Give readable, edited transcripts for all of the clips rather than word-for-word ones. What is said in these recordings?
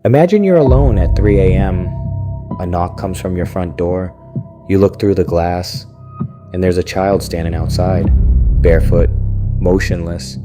Imagine you're alone at 3 a.m. A knock comes from your front door. You look through the glass, and there's a child standing outside, barefoot, motionless,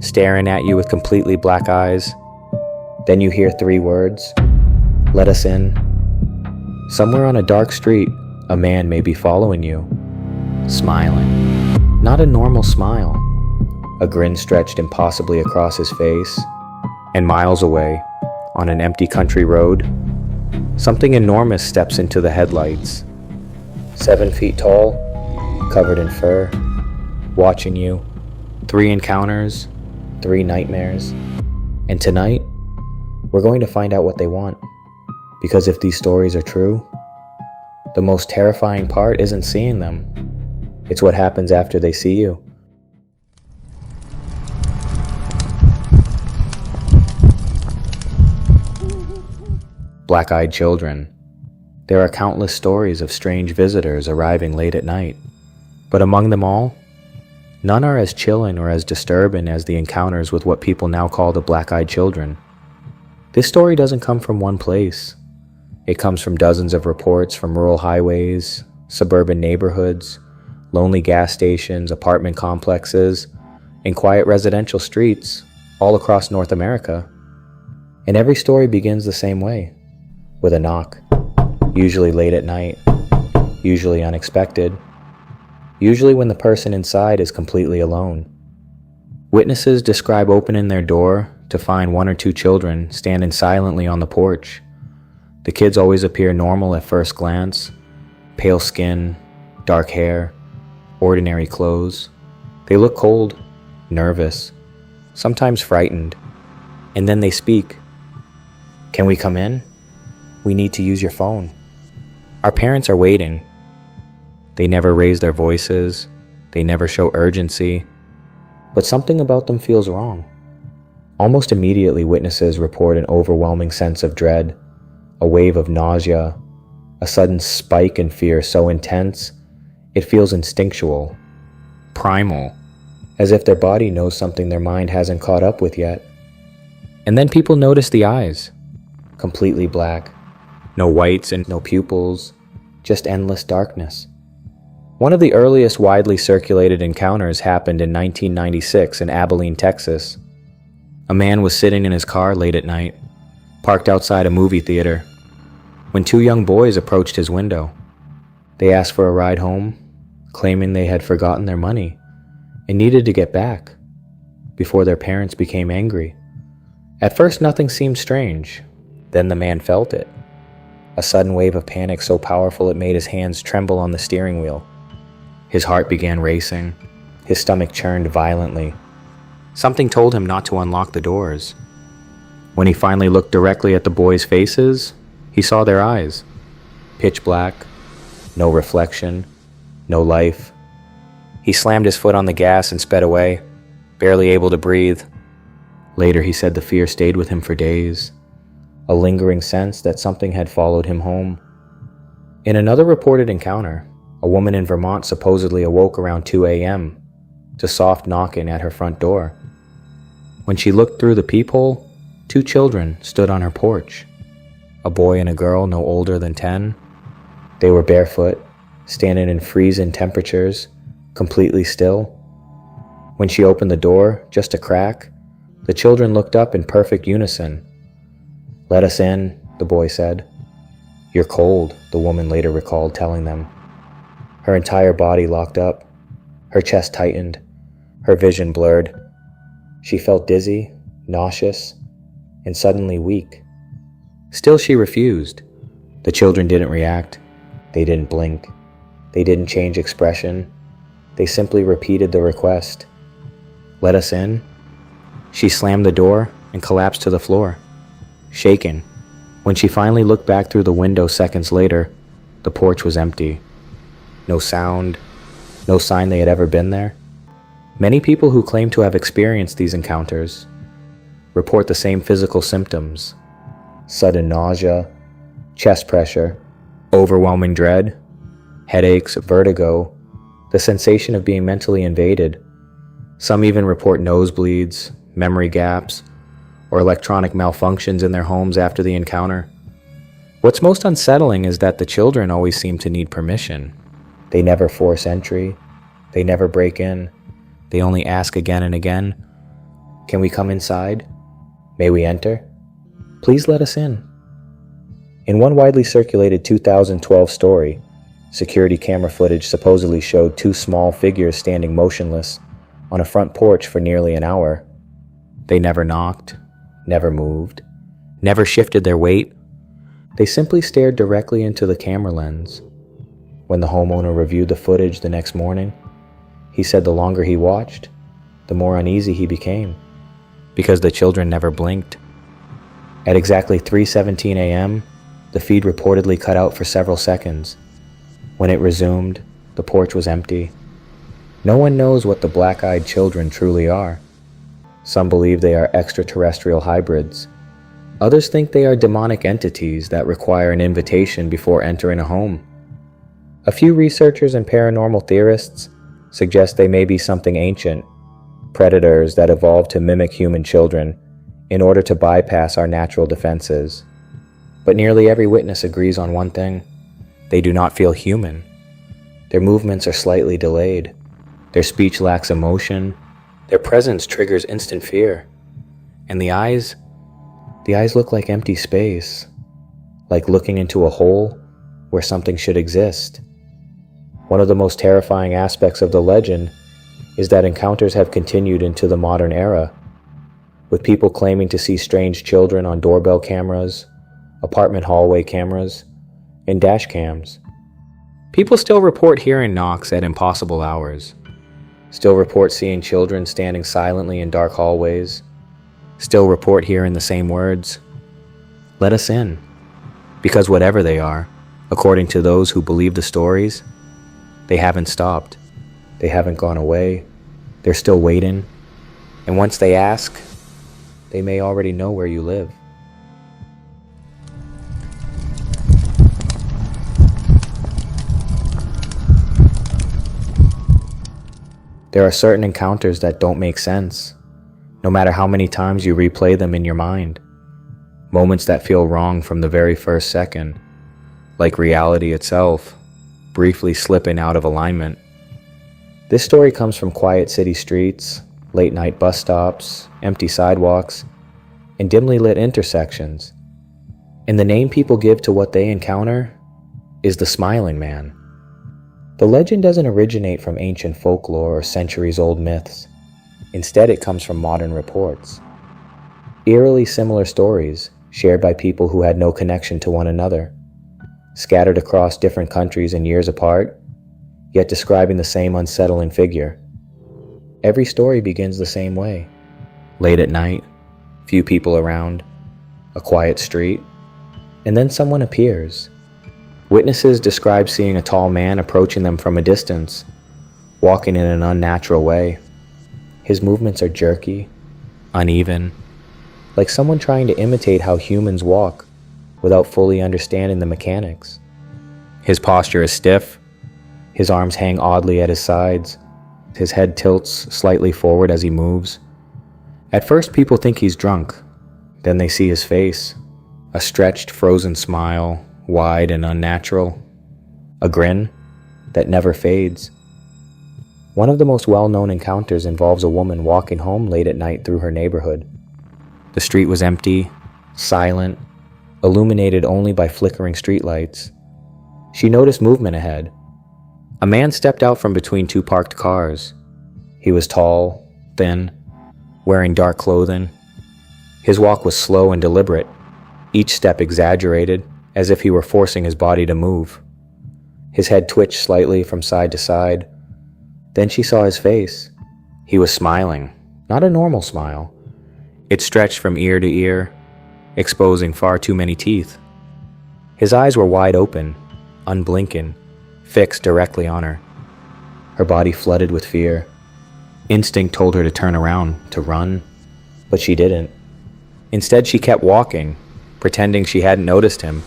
staring at you with completely black eyes. Then you hear 3 words, "Let us in." Somewhere on a dark street, a man may be following you, smiling. Not a normal smile. A grin stretched impossibly across his face. And miles away, on an empty country road, something enormous steps into the headlights. 7 feet tall, covered in fur, watching you. 3 encounters, 3 nightmares. And tonight, we're going to find out what they want. Because if these stories are true, the most terrifying part isn't seeing them. It's what happens after they see you. Black-eyed children. There are countless stories of strange visitors arriving late at night. But among them all, none are as chilling or as disturbing as the encounters with what people now call the black-eyed children. This story doesn't come from one place. It comes from dozens of reports from rural highways, suburban neighborhoods, lonely gas stations, apartment complexes, and quiet residential streets all across North America. And every story begins the same way, with a knock, usually late at night, usually unexpected, usually when the person inside is completely alone. Witnesses describe opening their door to find 1 or 2 children standing silently on the porch. The kids always appear normal at first glance, pale skin, dark hair, ordinary clothes. They look cold, nervous, sometimes frightened, and then they speak. "Can we come in? We need to use your phone. Our parents are waiting." They never raise their voices, they never show urgency, but something about them feels wrong. Almost immediately, witnesses report an overwhelming sense of dread, a wave of nausea, a sudden spike in fear so intense, it feels instinctual, primal, as if their body knows something their mind hasn't caught up with yet. And then people notice the eyes, completely black, no whites and no pupils, just endless darkness. One of the earliest widely circulated encounters happened in 1996 in Abilene, Texas. A man was sitting in his car late at night, parked outside a movie theater, when 2 young boys approached his window. They asked for a ride home, claiming they had forgotten their money and needed to get back before their parents became angry. At first, nothing seemed strange. Then the man felt it. A sudden wave of panic so powerful it made his hands tremble on the steering wheel. His heart began racing. His stomach churned violently. Something told him not to unlock the doors. When he finally looked directly at the boys' faces, he saw their eyes. Pitch black, no reflection, no life. He slammed his foot on the gas and sped away, barely able to breathe. Later, he said the fear stayed with him for days, a lingering sense that something had followed him home. In another reported encounter, a woman in Vermont supposedly awoke around 2 a.m. to soft knocking at her front door. When she looked through the peephole, 2 children stood on her porch. A boy and a girl no older than 10. They were barefoot, standing in freezing temperatures, completely still. When she opened the door, just a crack, the children looked up in perfect unison. "Let us in," the boy said. "You're cold," the woman later recalled telling them. Her entire body locked up, her chest tightened, her vision blurred. She felt dizzy, nauseous, and suddenly weak. Still, she refused. The children didn't react. They didn't blink. They didn't change expression. They simply repeated the request. "Let us in." She slammed the door and collapsed to the floor, shaken. When she finally looked back through the window seconds later, the porch was empty. No sound, no sign they had ever been there. Many people who claim to have experienced these encounters report the same physical symptoms: sudden nausea, chest pressure, overwhelming dread, headaches, vertigo, the sensation of being mentally invaded. Some even report nosebleeds, memory gaps, or electronic malfunctions in their homes after the encounter. What's most unsettling is that the children always seem to need permission. They never force entry. They never break in. They only ask again and again, "Can we come inside? May we enter? Please let us in." In one widely circulated 2012 story, security camera footage supposedly showed two small figures standing motionless on a front porch for nearly an hour. They never knocked, never moved, never shifted their weight. They simply stared directly into the camera lens. When the homeowner reviewed the footage the next morning, he said the longer he watched, the more uneasy he became, because the children never blinked. At exactly 3:17 a.m., the feed reportedly cut out for several seconds. When it resumed, the porch was empty. No one knows what the black-eyed children truly are. Some believe they are extraterrestrial hybrids. Others think they are demonic entities that require an invitation before entering a home. A few researchers and paranormal theorists suggest they may be something ancient, predators that evolved to mimic human children in order to bypass our natural defenses. But nearly every witness agrees on one thing: they do not feel human. Their movements are slightly delayed. Their speech lacks emotion. Their presence triggers instant fear. And the eyes look like empty space, like looking into a hole where something should exist. One of the most terrifying aspects of the legend is that encounters have continued into the modern era, with people claiming to see strange children on doorbell cameras, apartment hallway cameras, and dash cams. People still report hearing knocks at impossible hours, still report seeing children standing silently in dark hallways, still report hearing the same words, "Let us in," because whatever they are, according to those who believe the stories, they haven't stopped, they haven't gone away, they're still waiting, and once they ask, they may already know where you live. There are certain encounters that don't make sense, no matter how many times you replay them in your mind. Moments that feel wrong from the very first second, like reality itself, briefly slipping out of alignment. This story comes from quiet city streets, late-night bus stops, empty sidewalks, and dimly lit intersections. And the name people give to what they encounter is the Smiling Man. The legend doesn't originate from ancient folklore or centuries-old myths. Instead, it comes from modern reports. Eerily similar stories shared by people who had no connection to one another, scattered across different countries and years apart, yet describing the same unsettling figure. Every story begins the same way. Late at night, few people around, a quiet street, and then someone appears. Witnesses describe seeing a tall man approaching them from a distance, walking in an unnatural way. His movements are jerky, uneven, like someone trying to imitate how humans walk without fully understanding the mechanics. His posture is stiff, his arms hang oddly at his sides, his head tilts slightly forward as he moves. At first, people think he's drunk. Then they see his face, a stretched, frozen smile, wide and unnatural, a grin that never fades. One of the most well-known encounters involves a woman walking home late at night through her neighborhood. The street was empty, silent, illuminated only by flickering streetlights. She noticed movement ahead. A man stepped out from between two parked cars. He was tall, thin, wearing dark clothing. His walk was slow and deliberate, each step exaggerated, as if he were forcing his body to move. His head twitched slightly from side to side. Then she saw his face. He was smiling, not a normal smile. It stretched from ear to ear, exposing far too many teeth. His eyes were wide open, unblinking, fixed directly on her. Her body flooded with fear. Instinct told her to turn around, to run, but she didn't. Instead, she kept walking, pretending she hadn't noticed him.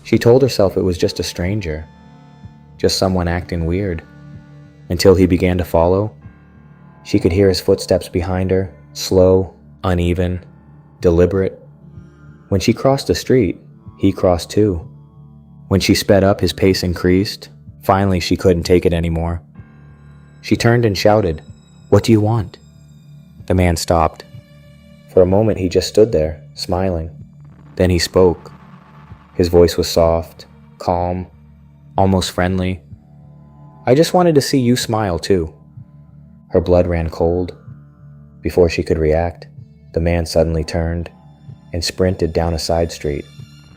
She told herself it was just a stranger, just someone acting weird, until he began to follow. She could hear his footsteps behind her, slow, uneven, deliberate. When she crossed the street, he crossed too. When she sped up, his pace increased. Finally, she couldn't take it anymore. She turned and shouted, "What do you want?" The man stopped. For a moment, he just stood there, smiling. Then he spoke. His voice was soft, calm, almost friendly. "I just wanted to see you smile too." Her blood ran cold. Before she could react, the man suddenly turned and sprinted down a side street,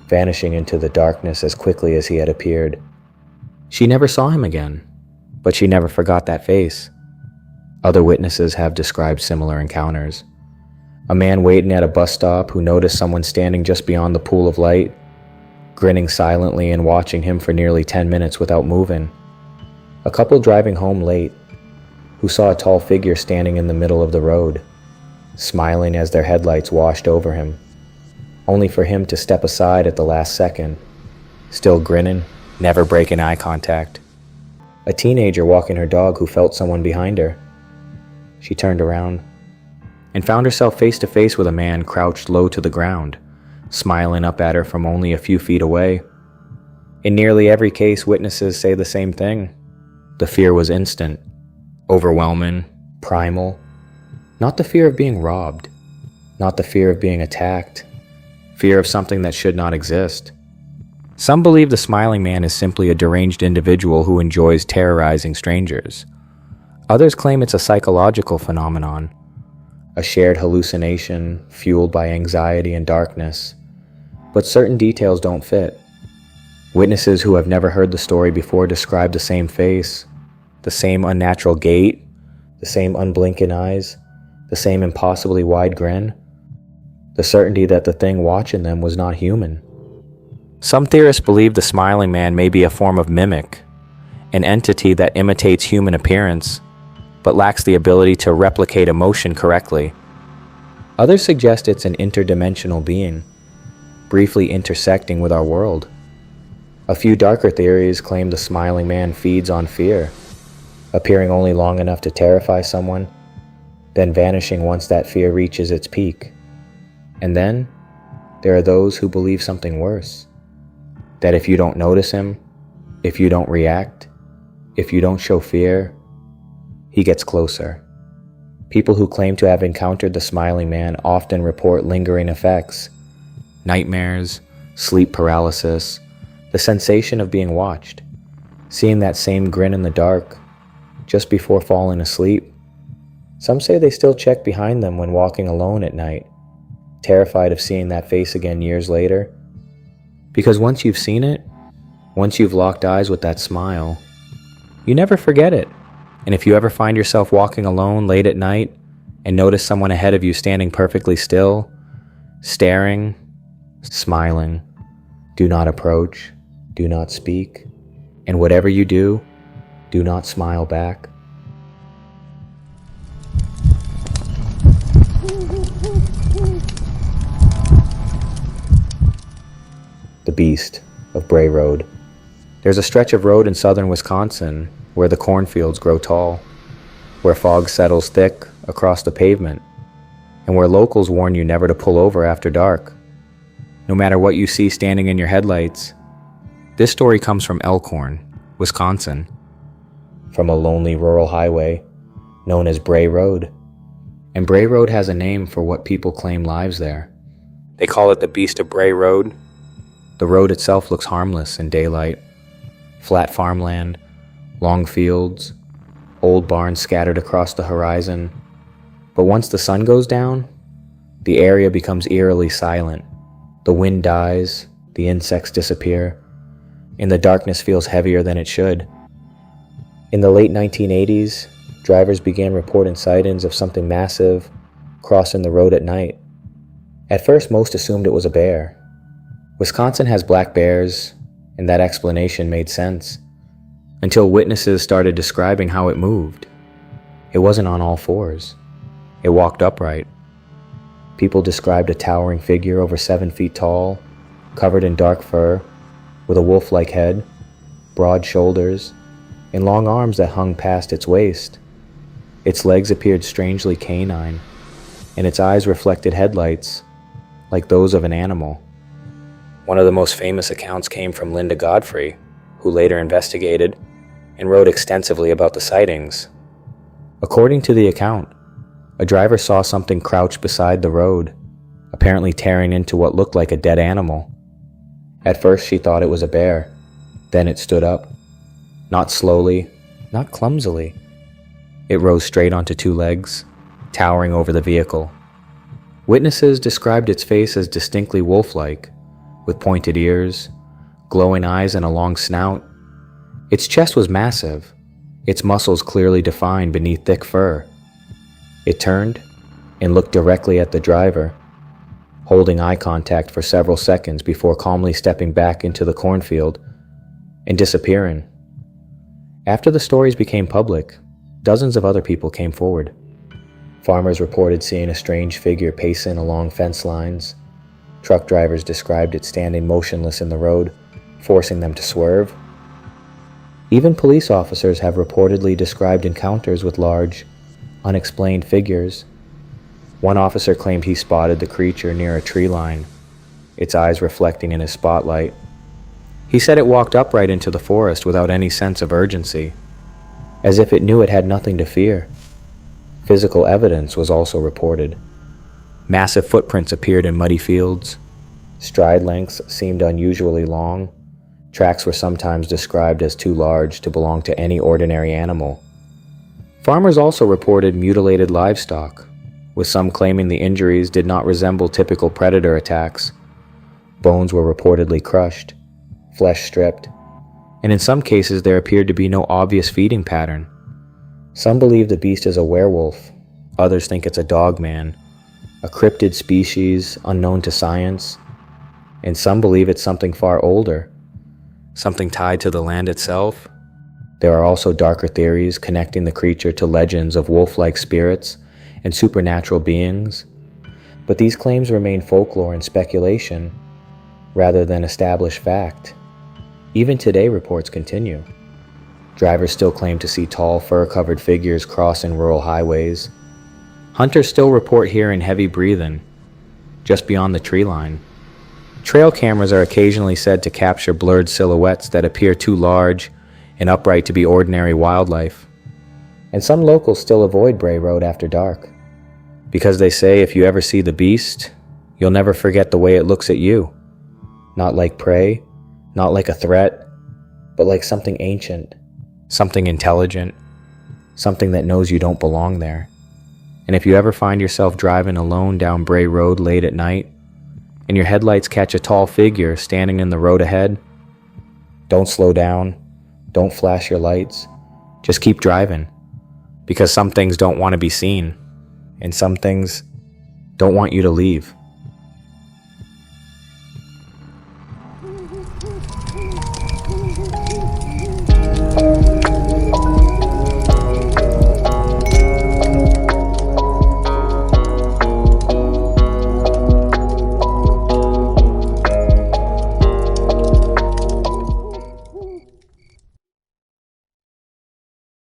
vanishing into the darkness as quickly as he had appeared. She never saw him again, but she never forgot that face. Other witnesses have described similar encounters. A man waiting at a bus stop who noticed someone standing just beyond the pool of light, grinning silently and watching him for nearly 10 minutes without moving. A couple driving home late who saw a tall figure standing in the middle of the road, smiling as their headlights washed over him, only for him to step aside at the last second, still grinning, never breaking eye contact. A teenager walking her dog who felt someone behind her. She turned around and found herself face to face with a man crouched low to the ground, smiling up at her from only a few feet away. In nearly every case, witnesses say the same thing. The fear was instant, overwhelming, primal. Not the fear of being robbed, not the fear of being attacked, fear of something that should not exist. Some believe the smiling man is simply a deranged individual who enjoys terrorizing strangers. Others claim it's a psychological phenomenon, a shared hallucination fueled by anxiety and darkness. But certain details don't fit. Witnesses who have never heard the story before describe the same face, the same unnatural gait, the same unblinking eyes, the same impossibly wide grin, the certainty that the thing watching them was not human. Some theorists believe the smiling man may be a form of mimic, an entity that imitates human appearance, but lacks the ability to replicate emotion correctly. Others suggest it's an interdimensional being, briefly intersecting with our world. A few darker theories claim the smiling man feeds on fear, appearing only long enough to terrify someone, then vanishing once that fear reaches its peak. And then, there are those who believe something worse. That if you don't notice him, if you don't react, if you don't show fear, he gets closer. People who claim to have encountered the smiling man often report lingering effects, nightmares, sleep paralysis, the sensation of being watched, seeing that same grin in the dark, just before falling asleep. Some say they still check behind them when walking alone at night, terrified of seeing that face again years later. Because once you've seen it, once you've locked eyes with that smile, you never forget it. And if you ever find yourself walking alone late at night and notice someone ahead of you standing perfectly still, staring, smiling, do not approach, do not speak, and whatever you do not smile back. The Beast of Bray Road. There's a stretch of road in southern Wisconsin where the cornfields grow tall, where fog settles thick across the pavement, and where locals warn you never to pull over after dark, no matter what you see standing in your headlights. This story comes from Elkhorn, Wisconsin, from a lonely rural highway known as Bray Road. And Bray Road has a name for what people claim lives there. They call it the Beast of Bray Road. The road itself looks harmless in daylight. Flat farmland, long fields, old barns scattered across the horizon. But once the sun goes down, the area becomes eerily silent. The wind dies, the insects disappear, and the darkness feels heavier than it should. In the late 1980s, drivers began reporting sightings of something massive crossing the road at night. At first, most assumed it was a bear. Wisconsin has black bears, and that explanation made sense, until witnesses started describing how it moved. It wasn't on all fours. It walked upright. People described a towering figure over 7 feet tall, covered in dark fur, with a wolf-like head, broad shoulders, and long arms that hung past its waist. Its legs appeared strangely canine, and its eyes reflected headlights, like those of an animal. One of the most famous accounts came from Linda Godfrey, who later investigated and wrote extensively about the sightings. According to the account, a driver saw something crouched beside the road, apparently tearing into what looked like a dead animal. At first she thought it was a bear. Then it stood up. Not slowly, not clumsily. It rose straight onto two legs, towering over the vehicle. Witnesses described its face as distinctly wolf-like, with pointed ears, glowing eyes, and a long snout. Its chest was massive, its muscles clearly defined beneath thick fur. It turned and looked directly at the driver, holding eye contact for several seconds before calmly stepping back into the cornfield and disappearing. After the stories became public, dozens of other people came forward. Farmers reported seeing a strange figure pacing along fence lines. Truck drivers described it standing motionless in the road, forcing them to swerve. Even police officers have reportedly described encounters with large, unexplained figures. One officer claimed he spotted the creature near a tree line, its eyes reflecting in his spotlight. He said it walked upright into the forest without any sense of urgency, as if it knew it had nothing to fear. Physical evidence was also reported. Massive footprints appeared in muddy fields. Stride lengths seemed unusually long. Tracks were sometimes described as too large to belong to any ordinary animal. Farmers also reported mutilated livestock, with some claiming the injuries did not resemble typical predator attacks. Bones were reportedly crushed, flesh stripped, and in some cases there appeared to be no obvious feeding pattern. Some believe the beast is a werewolf, others think it's a dogman, a cryptid species unknown to science, and some believe it's something far older, something tied to the land itself. There are also darker theories connecting the creature to legends of wolf-like spirits and supernatural beings, but these claims remain folklore and speculation rather than established fact. Even today, reports continue. Drivers still claim to see tall, fur-covered figures crossing rural highways. Hunters still report hearing heavy breathing just beyond the tree line. Trail cameras are occasionally said to capture blurred silhouettes that appear too large and upright to be ordinary wildlife. And some locals still avoid Bray Road after dark, because they say if you ever see the beast, you'll never forget the way it looks at you. Not like prey, not like a threat, but like something ancient, something intelligent, something that knows you don't belong there. And if you ever find yourself driving alone down Bray Road late at night, and your headlights catch a tall figure standing in the road ahead, don't slow down, don't flash your lights, just keep driving, because some things don't want to be seen, and some things don't want you to leave.